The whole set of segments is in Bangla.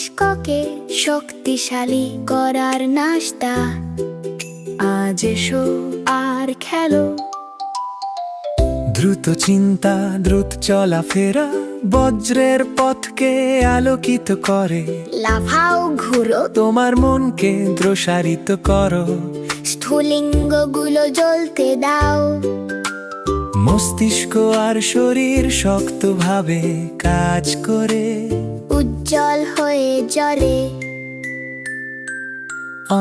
মস্তিষ্ককে শক্তিশালী করার নাস্তা। আজ এসো আর খেলো। দ্রুত চিন্তা, দ্রুত চলাফেরা বজ্রের পথকে আলোকিত করে। লাফাও, ঘুরো, তোমার মনকে দ্রসারিত করো। স্থূলিঙ্গগুলো জ্বলতে দাও। মস্তিষ্ক আর শরীর শক্তভাবে কাজ করে। উজ্জ্বল হয়ে জ্বলে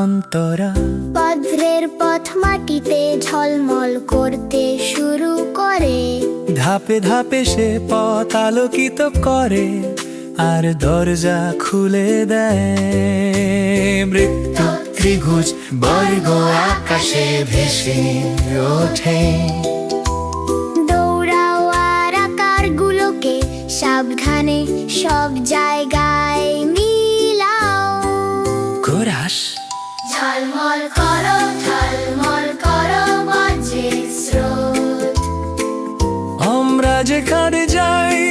অন্তরা বজ্রের পথ মাটিতে ঝলমল করতে শুরু করে। ধাপে ধাপে সে পথ আলোকিত করে আর দরজা খুলে দেয়। মৃত্যু ত্রিভুজ বর্গ আকাশে ভেসে ওঠে। দৌড়াও আর আকারগুলোকে সাবধানে সব জায়গায় মিলাও। কোরাস ঝলমল করো বজ্রের স্রোত। আমরা যেখানে যাই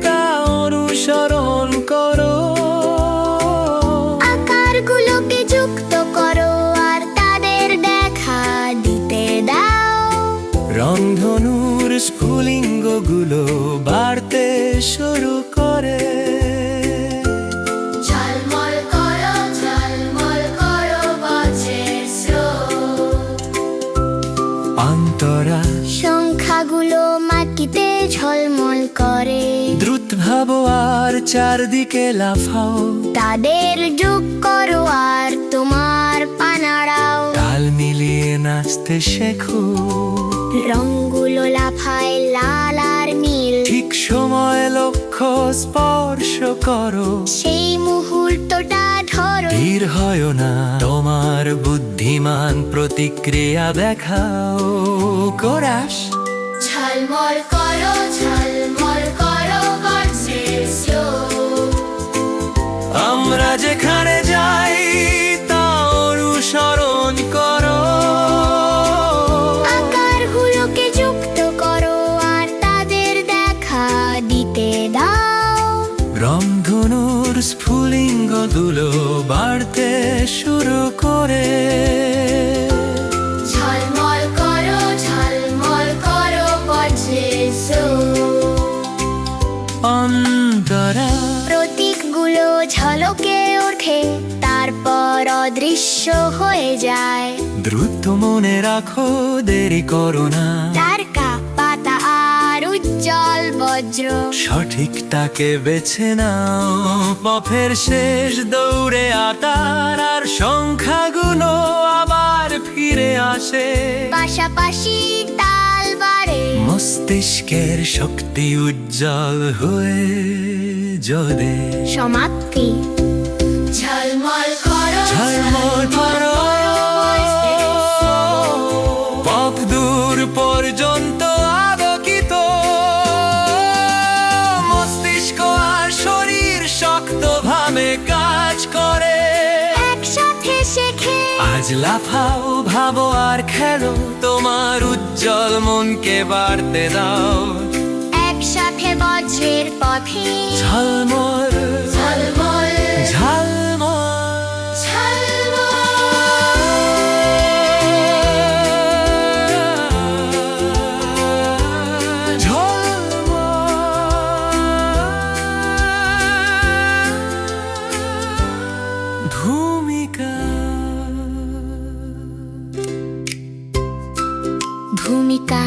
তা অনুসরণ করো। আকারগুলোকে যুক্ত করো আর তাদের দেখা দিতে দাও। রংধনুর স্ফুলিঙ্গগুলো বাড়তে শুরু করে। ঝলমল করো বজ্রের স্রোত। অন্তরা সংখ্যাগুলো মাটিতে ঝলমল করে। দ্রুত ভাবো আর চারদিকে লাফাও। তাদের যোগ করো আর তোমার পা নাড়াও। তাল মিলিয়ে নাচতে শেখো। রংগুলো লাফায় লাল আর নীল। ঠিক সময় লক্ষ্য স্পর্শ করো। সেই মুহূর্তটা ধরো। ধীর হয় না, তোমার বুদ্ধিমান প্রতিক্রিয়া দেখাও। কোরাস ঝলমল করো বজ্রের স্রোত। আমরা যেখানে যাই তা অনুসরণ করো। আকারগুলোকে যুক্ত করো আর তাদের দেখা দিতে দাও। রংধনুর স্ফুলিঙ্গগুলো বাড়তে শুরু করে। ঝলমল করো বজ্রের স্রোত। অন্তরা প্রতীকগুলো ঝলকে ওঠে, তারপর অদৃশ্য হয়ে যায়। দ্রুত মনে রাখো, দেরি করো না। তারকা, পাতা আর উজ্জ্বল বজ্র। সঠিকটাকে বেছে নাও। পথের শেষ দৌড়ে আতার আর সংখ্যাগুলো আবার ফিরে আসে। পাশাপাশি তাল বাড়ে। মস্তিষ্কের শক্তি উজ্জ্বল হয়ে জ্বলে। সমাপ্তি। ঝলমল করো পথ দূর পর্যন্ত আলোকিত। মস্তিষ্ক আর শরীর শক্তভাবে কাজ করে। একসাথে শেখে। আজ লাফাও, ভাবো আর খেলো। তোমার উজ্জ্বল মনকে বাড়তে দাও। একসাথে বজ্রের পথে। ঝলমল ঝলমল ভূমিকা।